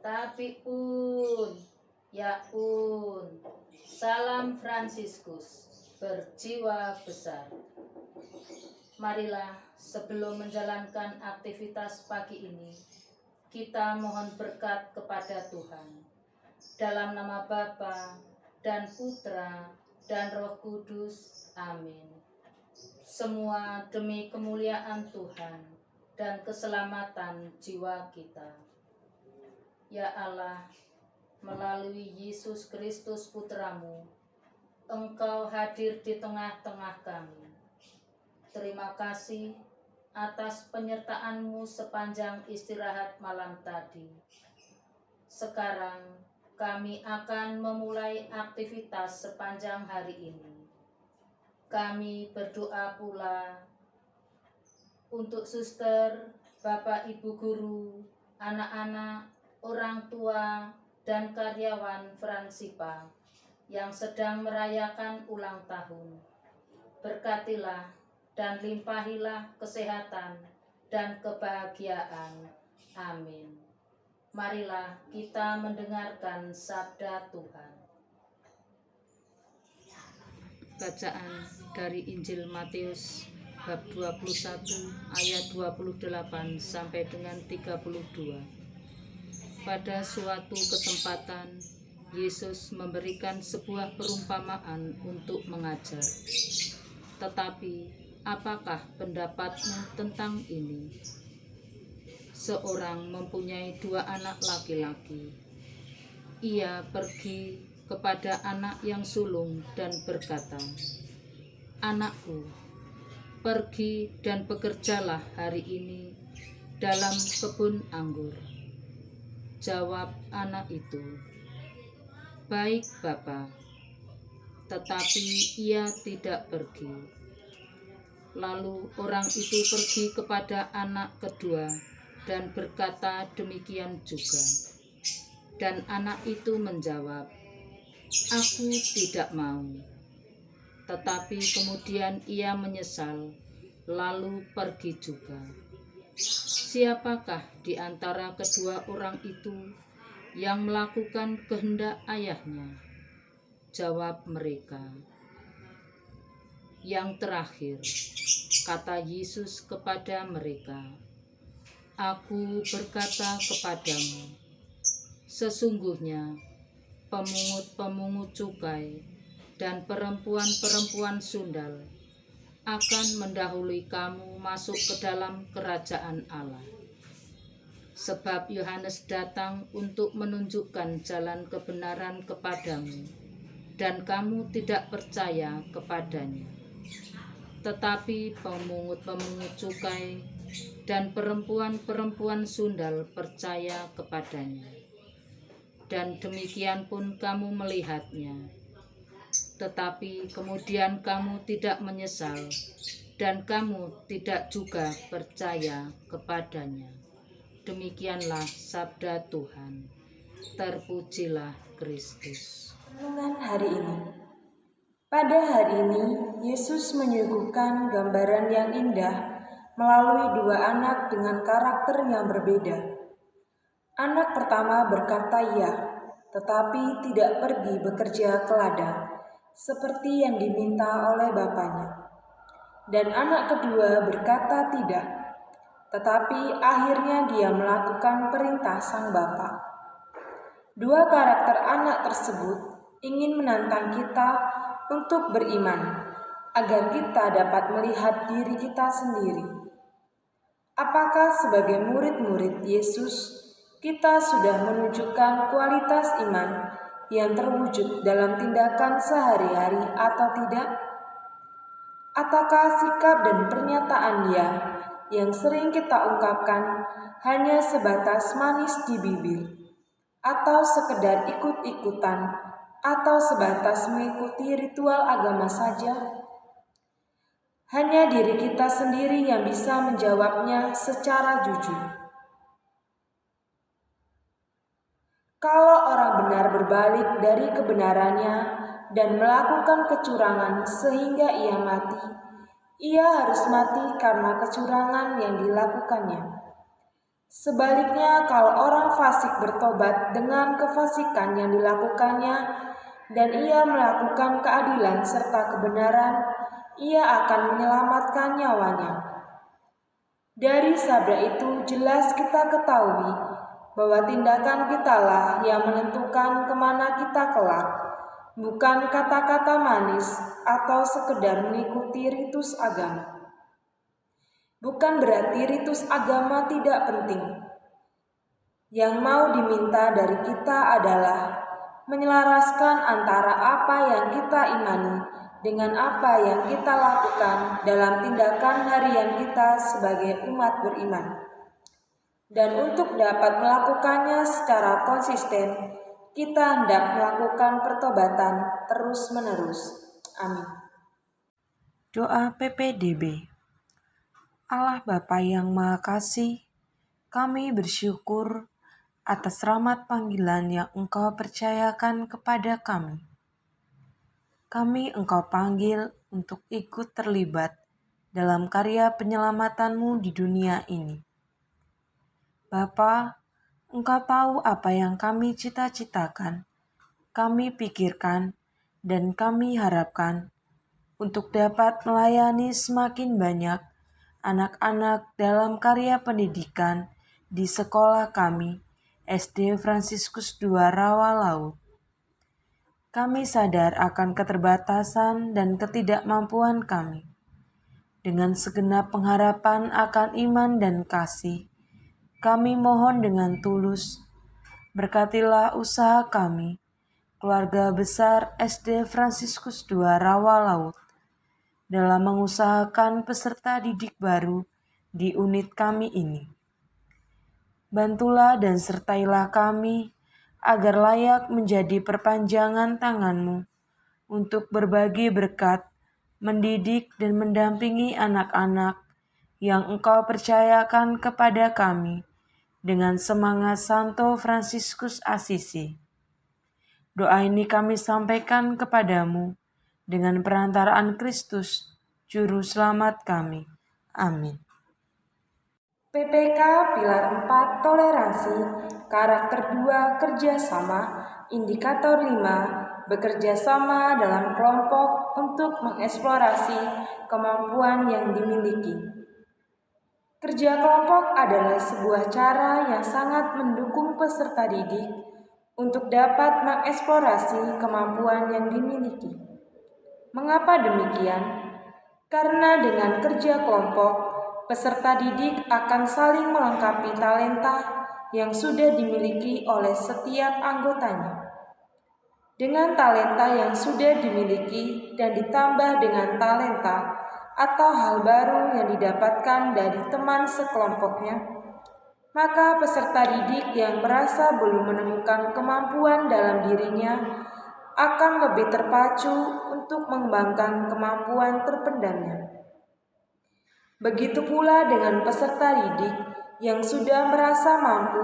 Tapi pun, ya pun, salam Fransiskus, berjiwa besar. Marilah sebelum menjalankan aktivitas pagi ini, kita mohon berkat kepada Tuhan. Dalam nama Bapa dan Putra dan Roh Kudus. Amin. Semua demi kemuliaan Tuhan dan keselamatan jiwa kita. Ya Allah, melalui Yesus Kristus Putramu, Engkau hadir di tengah-tengah kami. Terima kasih atas penyertaan-Mu sepanjang istirahat malam tadi. Sekarang kami akan memulai aktivitas sepanjang hari ini. Kami berdoa pula untuk suster, Bapak Ibu guru, anak-anak, orang tua, dan karyawan Fransipa yang sedang merayakan ulang tahun. Berkatilah dan limpahilah kesehatan dan kebahagiaan. Amin. Marilah kita mendengarkan sabda Tuhan. Bacaan dari Injil Matius bab 21 ayat 28 sampai dengan 32. Pada suatu kesempatan, Yesus memberikan sebuah perumpamaan untuk mengajar. Tetapi, apakah pendapatmu tentang ini? Seorang mempunyai 2 anak laki-laki. Ia pergi kepada anak yang sulung dan berkata, "Anakku, pergi dan bekerjalah hari ini dalam kebun anggur." Jawab anak itu, "Baik, Bapa." Tetapi ia tidak pergi. Lalu orang itu pergi kepada anak kedua dan berkata demikian juga. Dan anak itu menjawab, "Aku tidak mau." Tetapi kemudian ia menyesal, lalu pergi juga. Siapakah di antara kedua orang itu yang melakukan kehendak ayahnya? Jawab mereka, "Yang terakhir." Kata Yesus kepada mereka, "Aku berkata kepadamu, sesungguhnya pemungut-pemungut cukai dan perempuan-perempuan sundal akan mendahului kamu masuk ke dalam kerajaan Allah. Sebab Yohanes datang untuk menunjukkan jalan kebenaran kepadamu, dan kamu tidak percaya kepadanya. Tetapi pemungut-pemungut cukai dan perempuan-perempuan sundal percaya kepadanya. Dan demikian pun kamu melihatnya. Tetapi kemudian kamu tidak menyesal, dan kamu tidak juga percaya kepadanya." Demikianlah sabda Tuhan. Terpujilah Kristus. Renungan hari ini. Pada hari ini, Yesus menyuguhkan gambaran yang indah melalui dua anak dengan karakter yang berbeda. Anak pertama berkata iya, tetapi tidak pergi bekerja ke ladang, seperti yang diminta oleh bapaknya. Dan anak kedua berkata tidak, tetapi akhirnya dia melakukan perintah sang bapa. Dua karakter anak tersebut ingin menantang kita untuk beriman, agar kita dapat melihat diri kita sendiri. Apakah sebagai murid-murid Yesus, kita sudah menunjukkan kualitas iman yang terwujud dalam tindakan sehari-hari atau tidak? Ataukah sikap dan pernyataan "ya" yang sering kita ungkapkan hanya sebatas manis di bibir, atau sekedar ikut-ikutan, atau sebatas mengikuti ritual agama saja? Hanya diri kita sendiri yang bisa menjawabnya secara jujur. Kalau orang benar berbalik dari kebenarannya dan melakukan kecurangan sehingga ia mati, ia harus mati karena kecurangan yang dilakukannya. Sebaliknya, kalau orang fasik bertobat dengan kefasikan yang dilakukannya dan ia melakukan keadilan serta kebenaran, ia akan menyelamatkan nyawanya. Dari sabda itu jelas kita ketahui bahwa tindakan kitalah yang menentukan kemana kita kelak, bukan kata-kata manis atau sekedar mengikuti ritus agama. Bukan berarti ritus agama tidak penting. Yang mau diminta dari kita adalah menyelaraskan antara apa yang kita imani dengan apa yang kita lakukan dalam tindakan harian kita sebagai umat beriman. Dan untuk dapat melakukannya secara konsisten, kita hendak melakukan pertobatan terus-menerus. Amin. Doa PPDB. Allah Bapa yang Maha Kasih, kami bersyukur atas rahmat panggilan yang Engkau percayakan kepada kami. Kami Engkau panggil untuk ikut terlibat dalam karya penyelamatan-Mu di dunia ini. Bapa, Engkau tahu apa yang kami cita-citakan, kami pikirkan, dan kami harapkan untuk dapat melayani semakin banyak anak-anak dalam karya pendidikan di sekolah kami, SD Fransiskus II Rawa Laut. Kami sadar akan keterbatasan dan ketidakmampuan kami. Dengan segenap pengharapan akan iman dan kasih, kami mohon dengan tulus, berkatilah usaha kami, keluarga besar SD Fransiskus II Rawa Laut, dalam mengusahakan peserta didik baru di unit kami ini. Bantulah dan sertailah kami agar layak menjadi perpanjangan tangan-Mu untuk berbagi berkat, mendidik dan mendampingi anak-anak yang Engkau percayakan kepada kami dengan semangat Santo Fransiskus Assisi. Doa ini kami sampaikan kepadamu dengan perantaraan Kristus, Juru Selamat kami. Amin. PPK Pilar 4 Toleransi, Karakter 2 Kerjasama, Indikator 5 Bekerja sama dalam kelompok untuk mengeksplorasi kemampuan yang dimiliki. Kerja kelompok adalah sebuah cara yang sangat mendukung peserta didik untuk dapat mengeksplorasi kemampuan yang dimiliki. Mengapa demikian? Karena dengan kerja kelompok, peserta didik akan saling melengkapi talenta yang sudah dimiliki oleh setiap anggotanya. Dengan talenta yang sudah dimiliki dan ditambah dengan talenta atau hal baru yang didapatkan dari teman sekelompoknya, maka peserta didik yang merasa belum menemukan kemampuan dalam dirinya akan lebih terpacu untuk mengembangkan kemampuan terpendamnya. Begitu pula dengan peserta didik yang sudah merasa mampu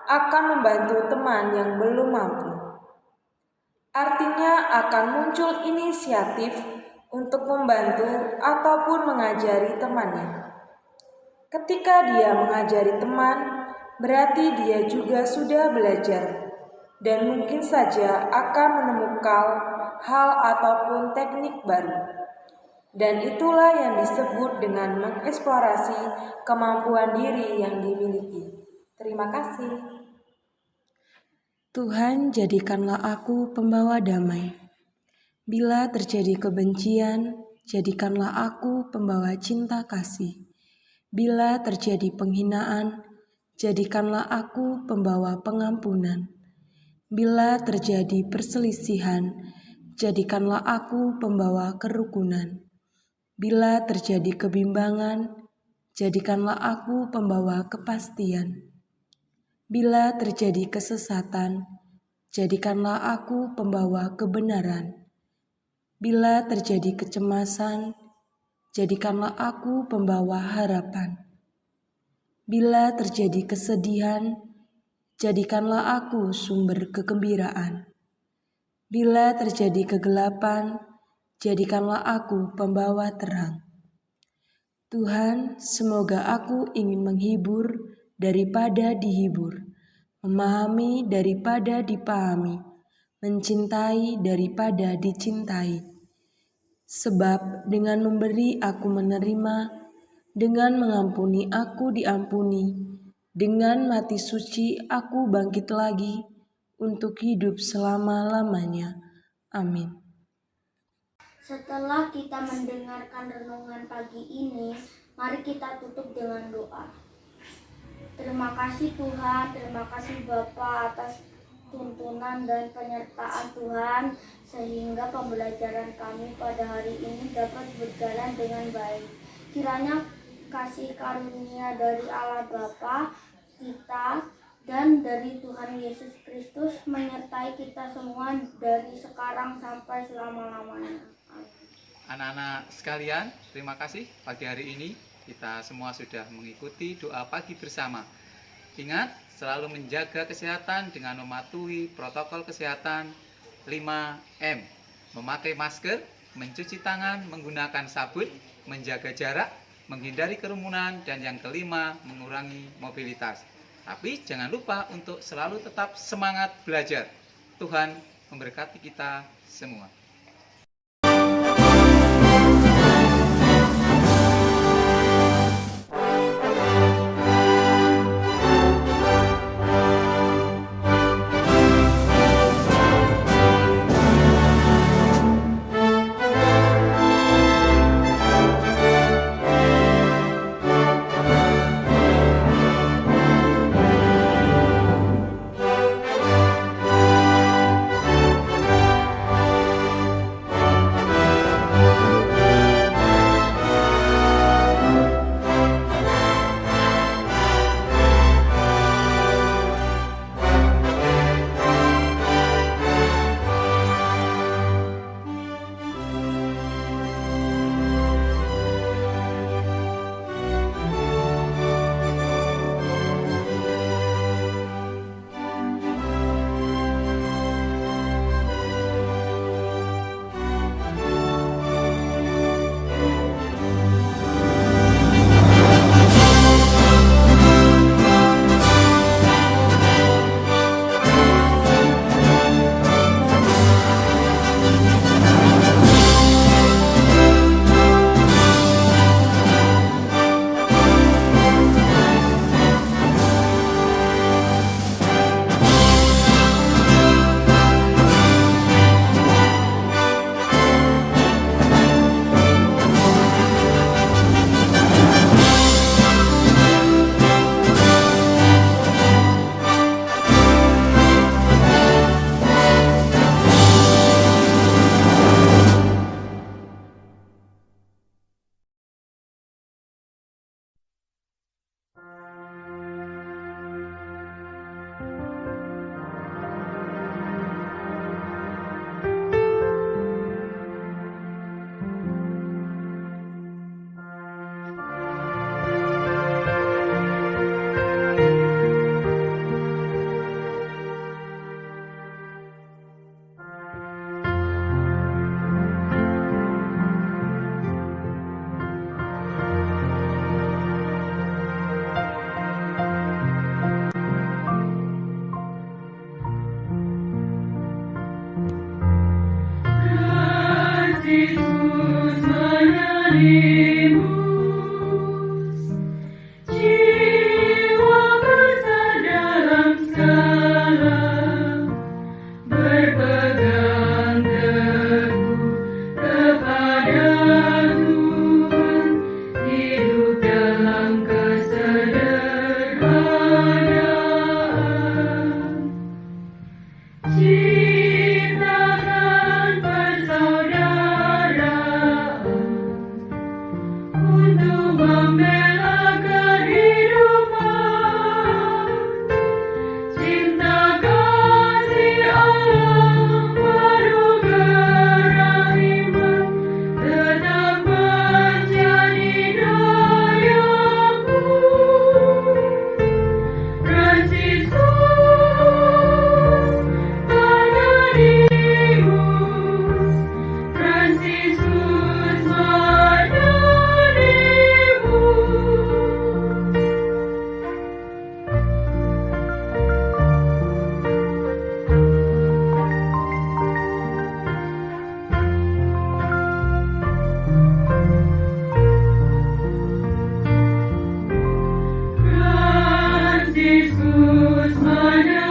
akan membantu teman yang belum mampu. Artinya akan muncul inisiatif untuk membantu ataupun mengajari temannya. Ketika dia mengajari teman, berarti dia juga sudah belajar dan mungkin saja akan menemukan hal ataupun teknik baru. Dan itulah yang disebut dengan mengeksplorasi kemampuan diri yang dimiliki. Terima kasih. Tuhan, jadikanlah aku pembawa damai. Bila terjadi kebencian, jadikanlah aku pembawa cinta kasih. Bila terjadi penghinaan, jadikanlah aku pembawa pengampunan. Bila terjadi perselisihan, jadikanlah aku pembawa kerukunan. Bila terjadi kebimbangan, jadikanlah aku pembawa kepastian. Bila terjadi kesesatan, jadikanlah aku pembawa kebenaran. Bila terjadi kecemasan, jadikanlah aku pembawa harapan. Bila terjadi kesedihan, jadikanlah aku sumber kegembiraan. Bila terjadi kegelapan, jadikanlah aku pembawa terang. Tuhan, semoga aku ingin menghibur daripada dihibur, memahami daripada dipahami, mencintai daripada dicintai. Sebab dengan memberi aku menerima, dengan mengampuni aku diampuni, dengan mati suci aku bangkit lagi untuk hidup selama-lamanya. Amin. Setelah kita mendengarkan renungan pagi ini, mari kita tutup dengan doa. Terima kasih Tuhan, terima kasih Bapa atas tuntunan dan penyertaan Tuhan, sehingga pembelajaran kami pada hari ini dapat berjalan dengan baik. Kiranya kasih karunia dari Allah Bapa kita dan dari Tuhan Yesus Kristus menyertai kita semua dari sekarang sampai selama-lamanya. Anak-anak sekalian, terima kasih pagi hari ini kita semua sudah mengikuti doa pagi bersama. Ingat, selalu menjaga kesehatan dengan mematuhi protokol kesehatan 5M. Memakai masker, mencuci tangan, menggunakan sabun, menjaga jarak, menghindari kerumunan, dan yang kelima, mengurangi mobilitas. Tapi jangan lupa untuk selalu tetap semangat belajar. Tuhan memberkati kita semua. Yesus ada